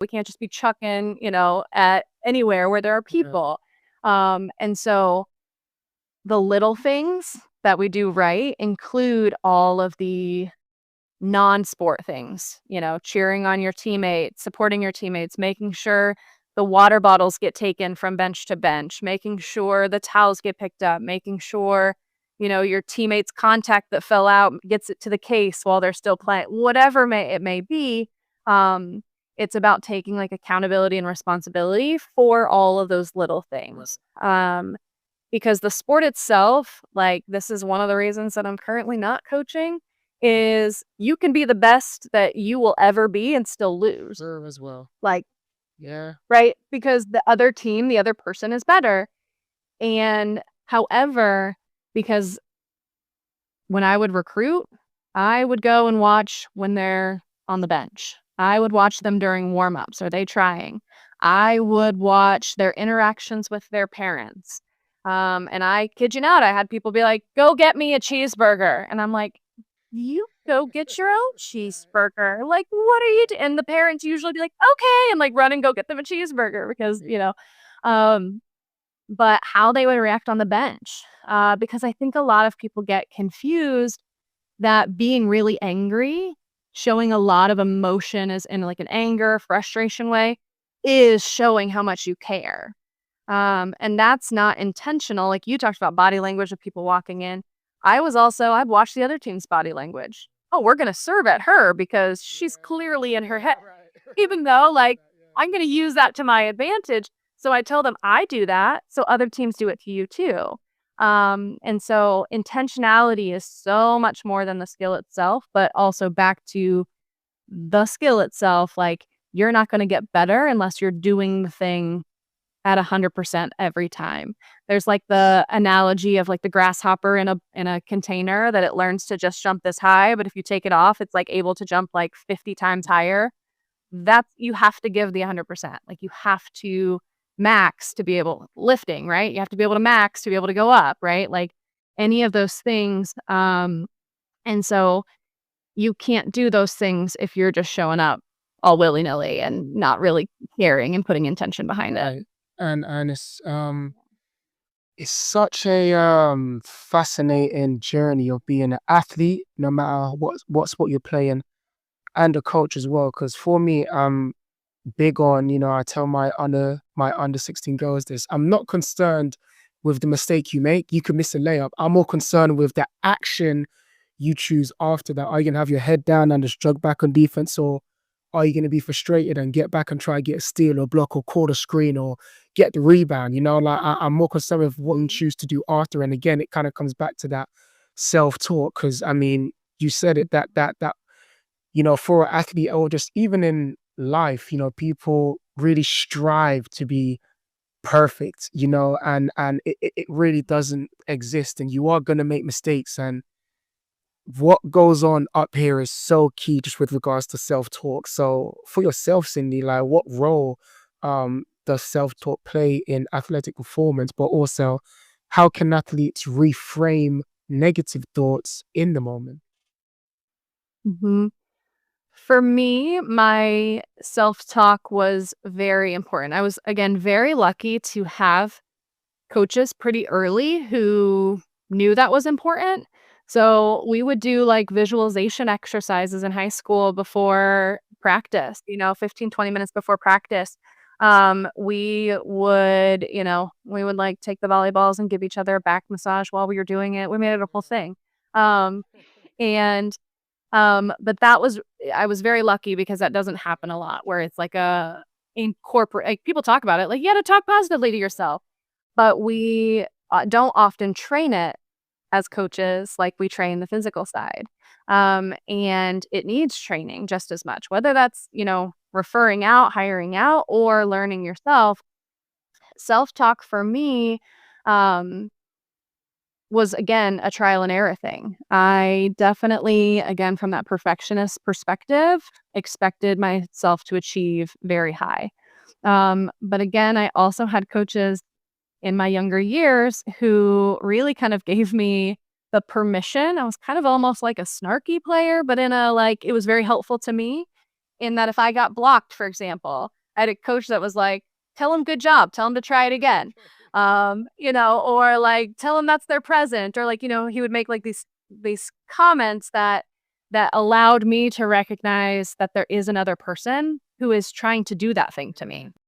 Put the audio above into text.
We can't just be chucking, at anywhere where there are Yeah. people. And so the little things that we do right include all of the non-sport things, cheering on your teammates, supporting your teammates, making sure the water bottles get taken from bench to bench, making sure the towels get picked up, making sure, your teammates' contact that fell out gets it to the case while they're still playing. Whatever it may be, um, it's about taking like accountability and responsibility for all of those little Right. things. Because the sport itself, like, this is one of the reasons that I'm currently not coaching, is you can be the best that you will ever be and still lose. Serve as well. Like, Yeah. right? Because the other team, the other person is better. And however, because when I would recruit, I would go and watch when they're on the bench. I would watch them during warm-ups. Are they trying? I would watch their interactions with their parents. And I kid you not, I had people be like, "Go get me a cheeseburger." And I'm like, "You go get your own cheeseburger. Like, what are you do—" And the parents usually be like, "Okay," and like run and go get them a cheeseburger because, um, but how they would react on the bench. Because I think a lot of people get confused that being really angry, showing a lot of emotion as in like an anger, frustration way, is showing how much you care. And that's not intentional. Like you talked about body language of people walking in. I'd watch the other team's body language. Oh, we're going to serve at her because she's Yeah. clearly in her Yeah. head. Right. Even though, Like like, that. Yeah. I'm gonna use that to my advantage, so I tell them I do that, so other teams do it to you too. And so intentionality is so much more than the skill itself, but also back to the skill itself, like, you're not gonna get better unless you're doing the thing at 100% every time. There's, like, the analogy of, like, the grasshopper in a container that it learns to just jump this high, but if you take it off, it's, like, able to jump, like, 50 times higher. That's you have to give the 100%. Like, you have to max to be able lifting, right? You have to be able to max to be able to go up, right? Like, any of those things, and so you can't do those things if you're just showing up all willy-nilly and not really caring and putting intention behind it. Right. And it's such a fascinating journey of being an athlete, no matter what sport you're playing, and a coach as well. Because for me, I'm big on, I tell my under 16 girls this. I'm not concerned with the mistake you make. You can miss a layup. I'm more concerned with the action you choose after that. Are you gonna have your head down and just jog back on defense, or are you gonna be frustrated and get back and try to get a steal or block or call the screen or get the rebound? Like I'm more concerned with what you choose to do after. And again, it kind of comes back to that self-talk. Because I mean, you said it, that for an athlete or just even in life, people really strive to be perfect, and it really doesn't exist, and you are going to make mistakes. And what goes on up here is so key just with regards to self-talk. So for yourself, Cindy, like what role does self-talk play in athletic performance, but also how can athletes reframe negative thoughts in the moment? Mhm. For me, my self-talk was very important. I was, again, very lucky to have coaches pretty early who knew that was important. So we would do like visualization exercises in high school before practice, 15, 20 minutes before practice. We would like take the volleyballs and give each other a back massage while we were doing it. We made it a whole thing. Um, and but I was very lucky because that doesn't happen a lot where it's like a incorporate like people talk about it like you got to talk positively to yourself, but we don't often train it as coaches like we train the physical side. And it needs training just as much, whether that's, referring out, hiring out, or learning yourself. Self talk for me um, was, again, a trial and error thing. I definitely, again, from that perfectionist perspective, expected myself to achieve very high. But again, I also had coaches in my younger years who really kind of gave me the permission. I was kind of almost like a snarky player, but in a like it was very helpful to me. in that if I got blocked, for example, I had a coach that was like, tell them good job, tell them to try it again. Or like tell them that's their present, or like, he would make like these comments that allowed me to recognize that there is another person who is trying to do that thing to me.